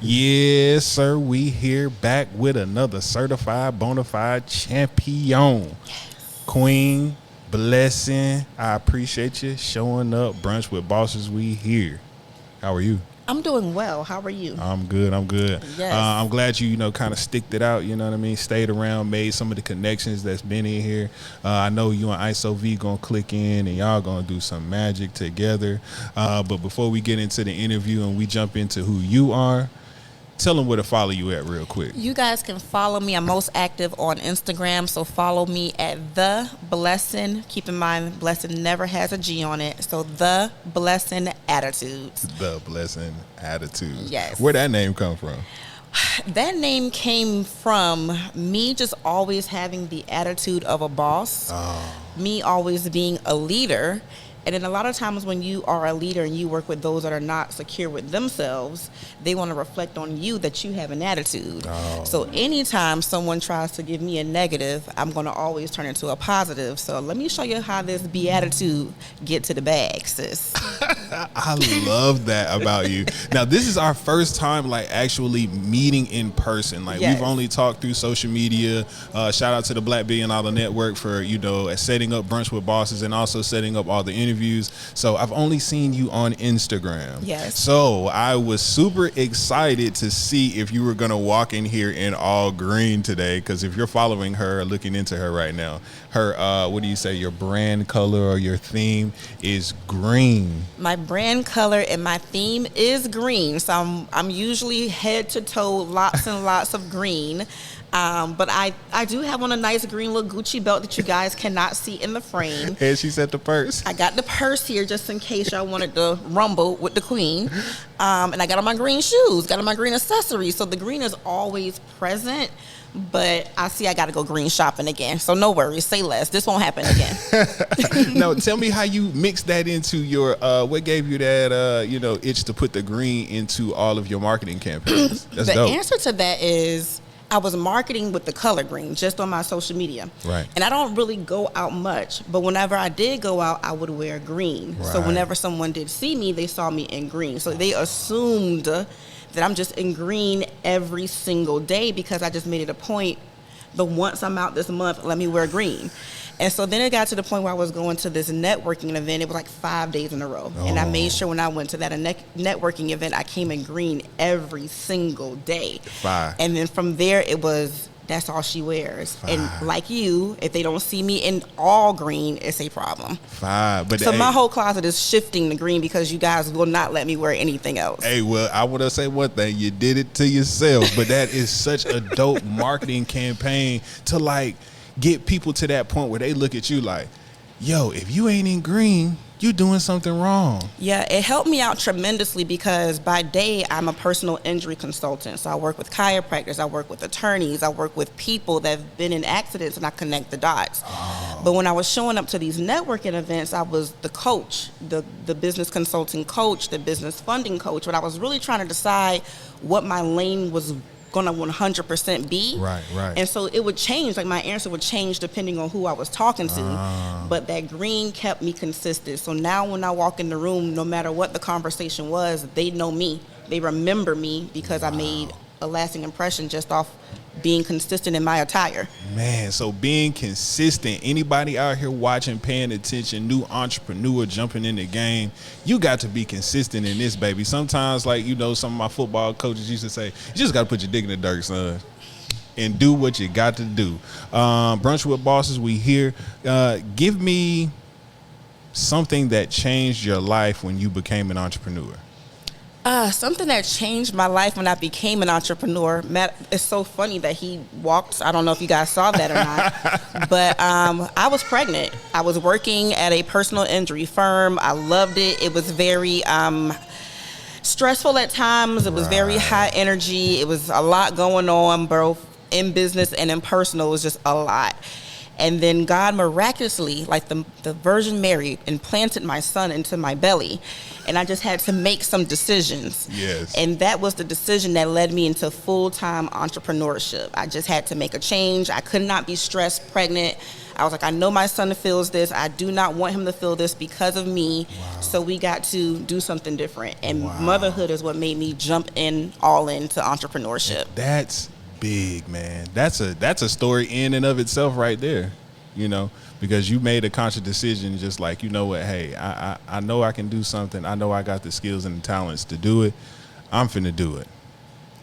Yes, sir. We here back with another certified bona fide champion. Queen, blessing. I appreciate you showing up. Brunch with bosses. We here. How are you? I'm doing well. How are you? I'm good. Yes. I'm glad you kind of sticked it out. You know what I mean? Stayed around, made some of the connections that's been in here. I know you and ISO-V gonna click in and y'all gonna do some magic together. But before we get into the interview and we jump into who you are, tell them where to follow you at real quick. You guys can follow me. I'm most active on Instagram, so follow me at The Blessing. Keep in mind, Blessing never has a G on it, so The Blessing Attitudes. The Blessing Attitudes. Yes. Where that name come from? That name came from me just always having the attitude of a boss, me always being a leader. And then a lot of times when you are a leader and you work with those that are not secure with themselves, they want to reflect on you that you have an attitude. So anytime someone tries to give me a negative, I'm going to always turn it into a positive. So let me show you how this beatitude get to the bag, sis. I love that about you. Now, this is our first time actually meeting in person. Yes. We've only talked through social media. Shout out to the Black Billion Dollar Network for, setting up Brunch with Bosses and also setting up all the interviews. So I've only seen you on Instagram. Yes. So I was super excited to see if you were going to walk in here in all green today, because if you're following her or looking into her right now, her, your brand color or your theme is green. My brand color and my theme is green. So I'm usually head to toe, lots and lots of green. But I do have on a nice green little Gucci belt that you guys cannot see in the frame. And she said the purse. I got the purse here just in case y'all wanted to rumble with the queen. And I got on my green shoes, got on my green accessories. So the green is always present. But I got to go green shopping again. So no worries, say less. This won't happen again. Now, tell me how you mix that into your, what gave you that, itch to put the green into all of your marketing campaigns? That's the dope. answer to that is I was marketing with the color green just on my social media. Right. And I don't really go out much, but whenever I did go out, I would wear green. Right. So whenever someone did see me, they saw me in green. So they assumed that I'm just in green every single day because I just made it a point, the once I'm out this month, let me wear green. And so then it got to the point where I was going to this networking event. It was 5 days in a row. And I made sure when I went to that networking event, I came in green every single day. Fire. And then from there, it was, that's all she wears. Fire. And like you, if they don't see me in all green, it's a problem. Fine. But So my whole closet is shifting to green because you guys will not let me wear anything else. Hey, well, I want to say one thing. You did it to yourself, but that is such a dope marketing campaign to get people to that point where they look at you like, yo, if you ain't in green, you doing something wrong. Yeah, it helped me out tremendously because by day, I'm a personal injury consultant. So I work with chiropractors, I work with attorneys, I work with people that have been in accidents, and I connect the dots. But when I was showing up to these networking events, I was the coach, the business consulting coach, the business funding coach, but I was really trying to decide what my lane was going to 100% be. Right. And so it would change, my answer would change depending on who I was talking to. But that green kept me consistent. So now when I walk in the room, no matter what the conversation was, they know me. They remember me because I made a lasting impression just off being consistent in my attire. Man, so being consistent, anybody out here watching, paying attention, new entrepreneur jumping in the game, you got to be consistent in this, baby. Sometimes, some of my football coaches used to say, you just got to put your dick in the dirt, son, and do what you got to do. Brunch with Bosses, we here. Give me something that changed your life when you became an entrepreneur. Something that changed my life when I became an entrepreneur. Matt, it's so funny that he walked. I don't know if you guys saw that or not, but I was pregnant. I was working at a personal injury firm. I loved it. It was very stressful at times. It was very high energy. It was a lot going on, both in business and in personal. It was just a lot. And then God miraculously, like the Virgin Mary, implanted my son into my belly. And I just had to make some decisions. Yes. And that was the decision that led me into full-time entrepreneurship. I just had to make a change. I could not be stressed, pregnant. I was like, I know my son feels this. I do not want him to feel this because of me. Wow. So we got to do something different. And motherhood is what made me jump in all into entrepreneurship. That's big, man. That's a story in and of itself right there, you know, because you made a conscious decision, just like, you know what, hey, I know I can do something. I know I got the skills and the talents to do it. I'm finna do it.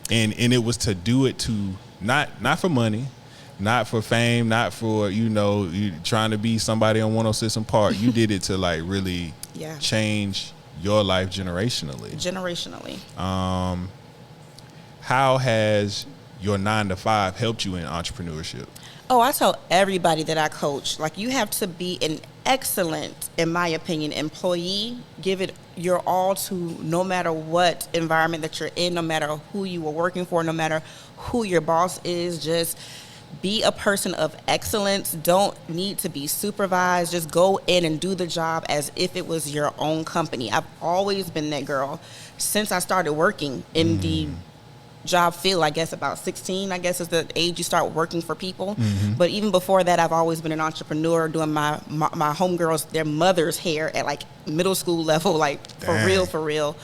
And it was to do it to not for money, not for fame, not for, you know, you trying to be somebody on 106 and Park. You did it to like really change your life generationally. How has your 9-to-5 helped you in entrepreneurship? Oh, I tell everybody that I coach, like, you have to be an excellent, in my opinion, employee. Give it your all to no matter what environment that you're in, no matter who you are working for, no matter who your boss is. Just be a person of excellence. Don't need to be supervised. Just go in and do the job as if it was your own company. I've always been that girl since I started working in the job field. I guess about 16, I guess, is the age you start working for people. But even before that, I've always been an entrepreneur, doing my homegirls, their mother's hair at like middle school level, like for real.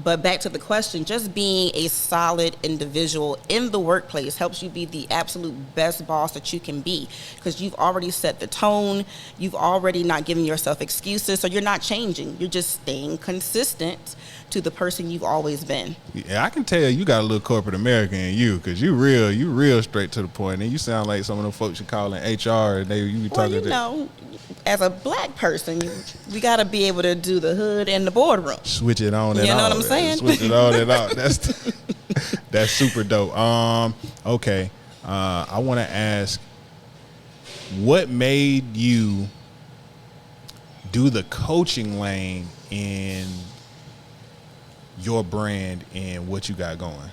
But back to the question, just being a solid individual in the workplace helps you be the absolute best boss that you can be, because you've already set the tone. You've already not given yourself excuses, so you're not changing. You're just staying consistent to the person you've always been. Yeah, I can tell you got a little corporate America in you, because you real straight to the point, and you sound like some of them folks you call in HR, and you be talking to. Know, as a black person, we got to be able to do the hood and the boardroom. Switch it on and off. You know what I'm saying? Switch it on and off. That's super dope. Okay. I want to ask, what made you do the coaching lane in your brand and what you got going?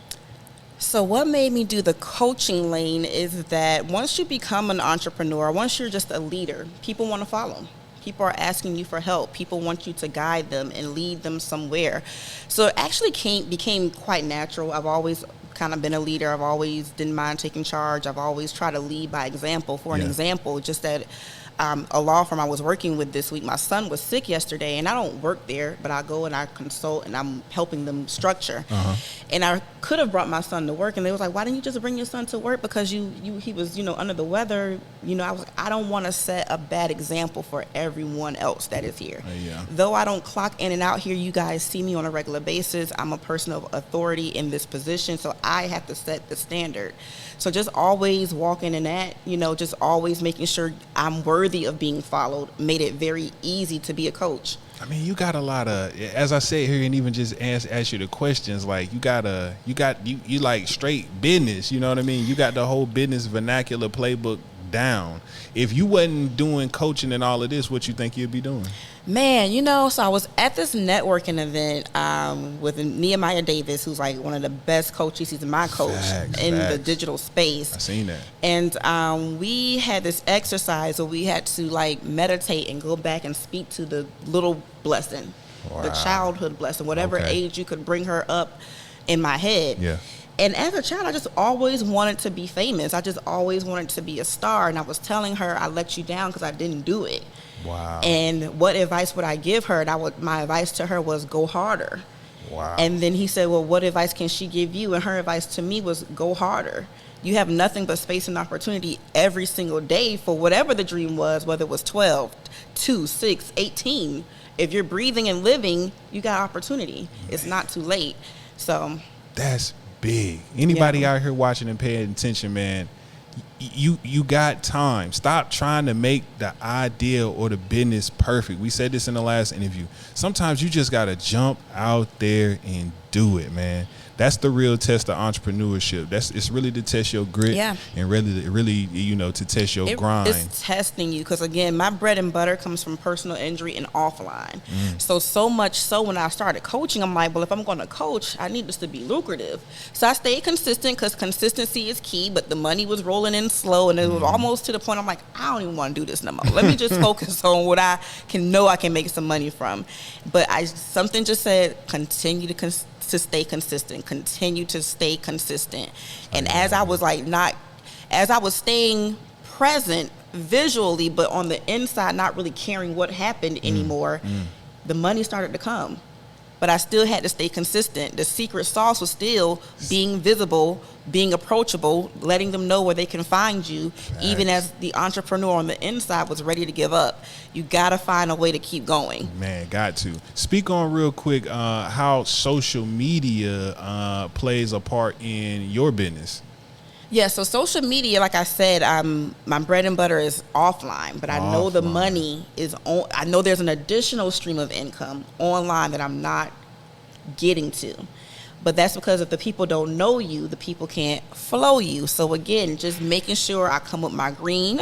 So what made me do the coaching lane is that once you become an entrepreneur, once you're just a leader, people want to follow. People are asking you for help. People want you to guide them and lead them somewhere. So it actually became quite natural. I've always kind of been a leader. I've always didn't mind taking charge. I've always tried to lead by example. For an example, just that a law firm I was working with this week, my son was sick yesterday, and I don't work there, but I go and I consult, and I'm helping them structure. And I could have brought my son to work, and they was like, why didn't you just bring your son to work? Because he was, under the weather. I was like, I don't want to set a bad example for everyone else that is here. Though I don't clock in and out here, you guys see me on a regular basis. I'm a person of authority in this position, so I have to set the standard. So just always walking in that, just always making sure I'm worthy of being followed, made it very easy to be a coach. I mean, you got a lot of, as I said here, and even just ask you the questions, like you like straight business, you know what I mean? You got the whole business vernacular playbook down. If you wasn't doing coaching and all of this, what you think you'd be doing? Man, so I was at this networking event with Nehemiah Davis, who's like one of the best coaches. He's my coach in the digital space. I seen that. And we had this exercise where we had to like meditate and go back and speak to the little blessing, the childhood blessing, whatever age you could bring her up in my head. Yeah. And as a child, I just always wanted to be famous. I just always wanted to be a star. And I was telling her I let you down because I didn't do it. Wow. And what advice would I give her? And my advice to her was go harder. Wow. And then he said, well, what advice can she give you? And her advice to me was go harder. You have nothing but space and opportunity every single day for whatever the dream was, whether it was 12, 2, 6, 18. If you're breathing and living, you got opportunity. It's not too late. So that's big. Anybody out here watching and paying attention, man, you got time. Stop trying to make the idea or the business perfect. We said this in the last interview. Sometimes you just got to jump out there and do it, man. That's the real test of entrepreneurship. It's really to test your grit, and really, to test your grind. It's testing you because, again, my bread and butter comes from personal injury and offline. So much so when I started coaching, I'm like, well, if I'm going to coach, I need this to be lucrative. So I stayed consistent because consistency is key, but the money was rolling in slow, and it was almost to the point I'm like, I don't even want to do this no more. Let me just focus on what I can make some money from. But something just said, continue to stay consistent, continue to stay consistent. And as I was staying present visually, but on the inside, not really caring what happened anymore, the money started to come. But I still had to stay consistent. The secret sauce was still being visible, being approachable, letting them know where they can find you, even as the entrepreneur on the inside was ready to give up. You got to find a way to keep going. Man, got to. Speak on real quick how social media plays a part in your business. Yeah, so social media, like I said, my bread and butter is offline, but I know the money is on. I know there's an additional stream of income online that I'm not getting to. But that's because if the people don't know you, the people can't follow you. So again, just making sure I come with my green,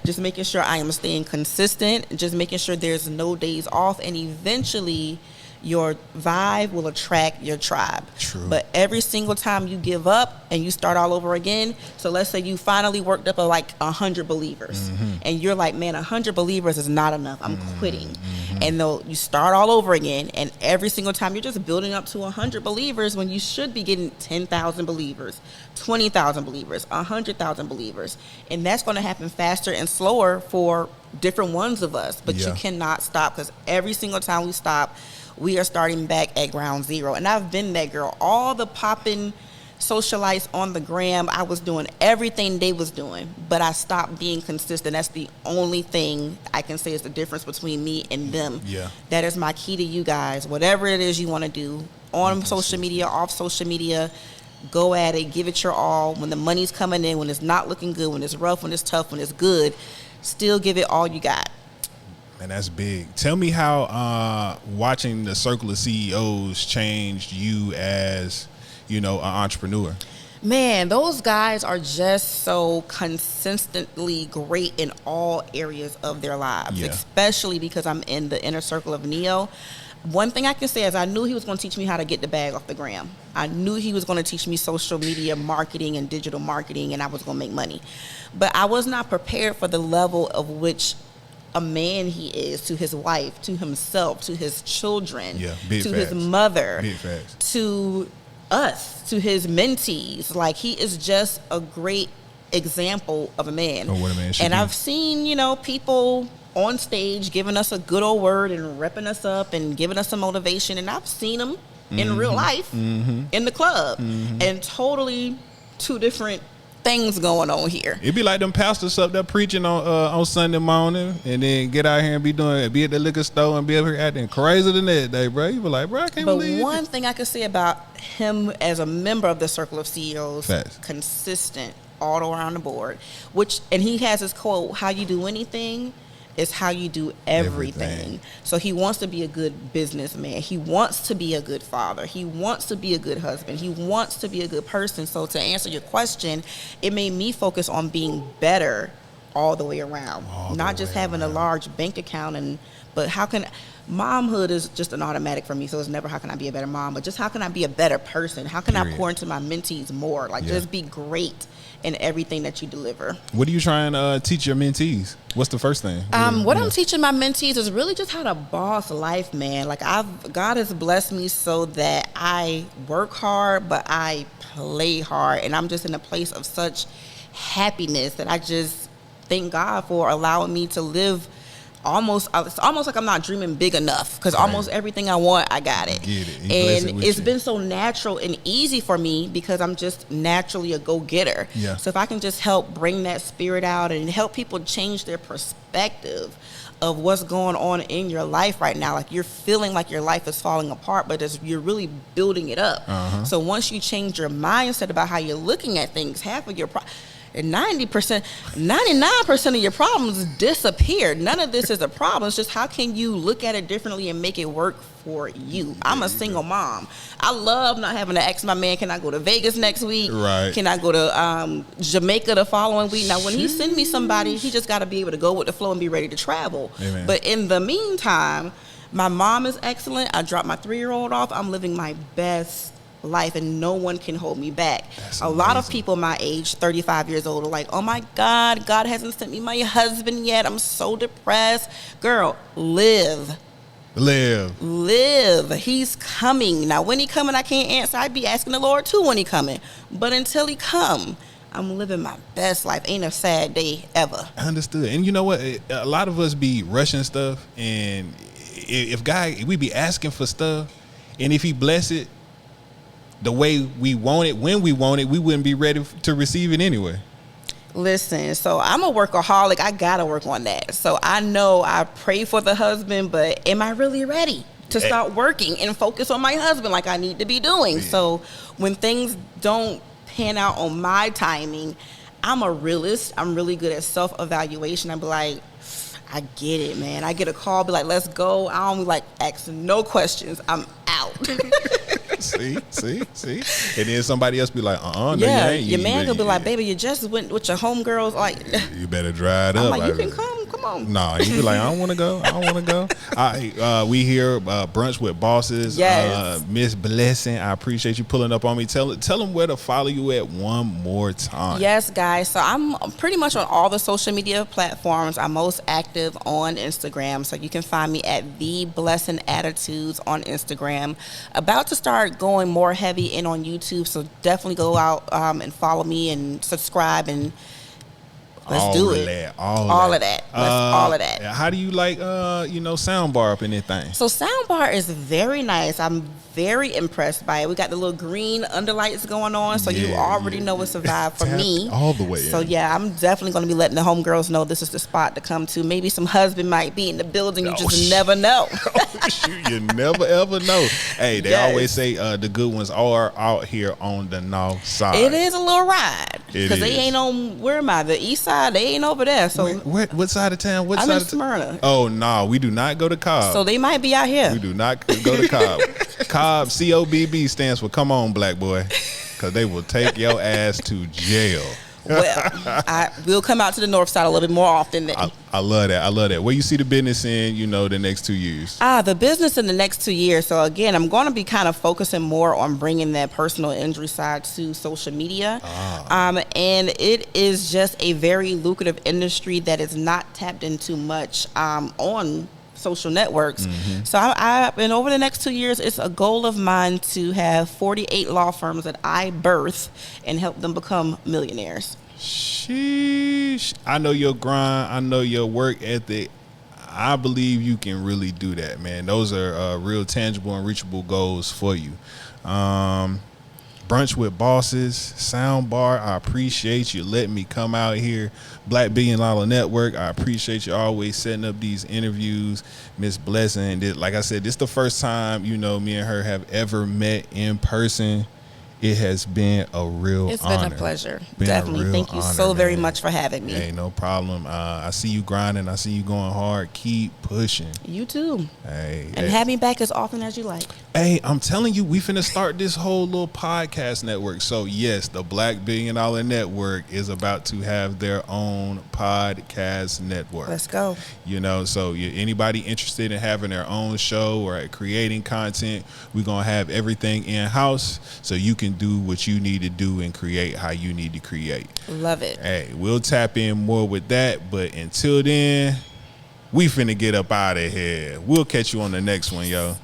just making sure I am staying consistent, just making sure there's no days off, and eventually your vibe will attract your tribe. True. But every single time you give up and you start all over again, so let's say you finally worked up 100 believers, and you're like, man, 100 believers is not enough. I'm quitting. And though you start all over again, and every single time you're just building up to 100 believers when you should be getting 10,000 believers, 20,000 believers, 100,000 believers. And that's going to happen faster and slower for different ones of us. But you cannot stop, because every single time we stop, we are starting back at ground zero. And I've been that girl. All the popping socialites on the gram, I was doing everything they was doing, but I stopped being consistent. That's the only thing I can say is the difference between me and them. Yeah. That is my key to you guys. Whatever it is you want to do, on social media, off social media, go at it, give it your all. When the money's coming in, when it's not looking good, when it's rough, when it's tough, when it's good, still give it all you got. And that's big. Tell me how watching the Circle of CEOs changed you as, an entrepreneur. Man, those guys are just so consistently great in all areas of their lives, especially because I'm in the inner circle of Neo. One thing I can say is I knew he was going to teach me how to get the bag off the gram. I knew he was going to teach me social media marketing and digital marketing, and I was going to make money. But I was not prepared for the level of which a man he is to his wife, to himself, to his children, his mother, to us, to his mentees. Like, he is just a great example of a man. What a man should be. I've seen, people on stage giving us a good old word and repping us up and giving us some motivation, and I've seen them in real life in the club, and totally two different things going on here. It'd be like them pastors up there preaching on Sunday morning, and then get out here and be at the liquor store and be up here acting crazy the next day, bro. You be like, bro, I can't believe it. But one thing I can say about him as a member of the Circle of CEOs, consistent all around the board, and he has his quote, how you do anything is how you do everything. So he wants to be a good businessman. He wants to be a good father. He wants to be a good husband. He wants to be a good person. So to answer your question, it made me focus on being better all the way around. Not just having a large bank account, but how can momhood is just an automatic for me. So it's never how can I be a better mom, but just how can I be a better person? How can I pour into my mentees more? Just be great in everything that you deliver. What are you trying to teach your mentees? What's the first thing? What I'm teaching my mentees is really just how to boss life, man. God has blessed me so that I work hard, but I play hard, and I'm just in a place of such happiness that I just thank God for allowing me to live. It's almost like I'm not dreaming big enough, because almost everything I want, I got it. And it's been so natural and easy for me because I'm just naturally a go-getter. So if I can just help bring that spirit out and help people change their perspective of what's going on in your life right now. Like, you're feeling like your life is falling apart, but you're really building it up. So once you change your mindset about how you're looking at things, half of your And 99% of your problems disappear. None of this is a problem. It's just how can you look at it differently and make it work for you. I'm a single mom. I love not having to ask my man, can I go to Vegas next week? Right. Can I go to Jamaica the following week? Now, when he send me somebody, he just got to be able to go with the flow and be ready to travel. Amen. But in the meantime, my mom is excellent. I dropped my 3-year-old off. I'm living my best life, and no one can hold me back. That's a lot of amazing. people my age, 35 years old, are like, oh my God, God hasn't sent me my husband yet. I'm so depressed. Girl, live. He's coming. Now, when he coming, I can't answer. I'd be asking the Lord too when he coming. But until he come, I'm living my best life. Ain't a sad day ever. Understood. And you know what? A lot of us be rushing stuff, and if God, we be asking for stuff, and if he bless it the way we want it, when we want it, we wouldn't be ready to receive it anyway. Listen, so I'm a workaholic. I gotta work on that. So I know I pray for the husband, but am I really ready to start working and focus on my husband like I need to be doing? So when things don't pan out on my timing, I'm a realist. I'm really good at self-evaluation. I'm like, I get it, man. I get a call, be like, let's go. I don't like ask no questions. I'm out. See? And then somebody else be like, no, yeah, you ain't. Your man could be like, baby, you just went with your homegirls. Like, you better dry it I'm up. like, you can come on. No, you be like, I don't want to go. We here, Brunch with Bosses. Yes. Miss Blessing, I appreciate you pulling up on me. Tell them where to follow you at one more time. Yes, guys. So I'm pretty much on all the social media platforms. I'm most active on Instagram. So you can find me at The Blessing Attitudes on Instagram. About to start going more heavy in on YouTube. So definitely go out and follow me and subscribe and let's do it. All of that. All of that. How do you like, soundbar up in anything? So soundbar is very nice. I'm very impressed by it. We got the little green underlights going on, so you already know it's a vibe for me. All the way. So yeah, I'm definitely going to be letting the homegirls know this is the spot to come to. Maybe some husband might be in the building. You just never know. You never ever know. Hey, they always say the good ones are out here on the north side. It is a little ride because they ain't on. Where am I? The east side. They ain't over there. So what side of town? I'm in Smyrna. Oh no, we do not go to Cobb. So they might be out here. We do not go to Cobb. Cobb, COBB stands for come on, black boy, because they will take your ass to jail. Well, we'll come out to the north side a little bit more often. I love that. Where you see the business in, the next 2 years? The business in the next 2 years. So again, I'm going to be kind of focusing more on bringing that personal injury side to social media. And it is just a very lucrative industry that is not tapped into much on social networks. So and over the next 2 years, it's a goal of mine to have 48 law firms that I birth and help them become millionaires. Sheesh. I know your grind. I know your work ethic. I believe you can really do that, man. Those are real tangible and reachable goals for you. Brunch with Bosses, Soundbar, I appreciate you letting me come out here. Black $1 Billion Network, I appreciate you always setting up these interviews. Miss Blessing, like I said, this is the first time, me and her have ever met in person. It has been a real honor. It's been a pleasure. Definitely. Thank you so very much for having me. Hey, no problem. I see you grinding. I see you going hard. Keep pushing. You too. Hey. And have me back as often as you like. Hey, I'm telling you, we finna start this whole little podcast network. So, yes, the Black $1 Billion Network is about to have their own podcast network. Let's go. So anybody interested in having their own show or creating content, we're going to have everything in-house so you can do what you need to do and create how you need to create. Love it. Hey, we'll tap in more with that, but until then, we finna get up out of here. We'll catch you on the next one, yo.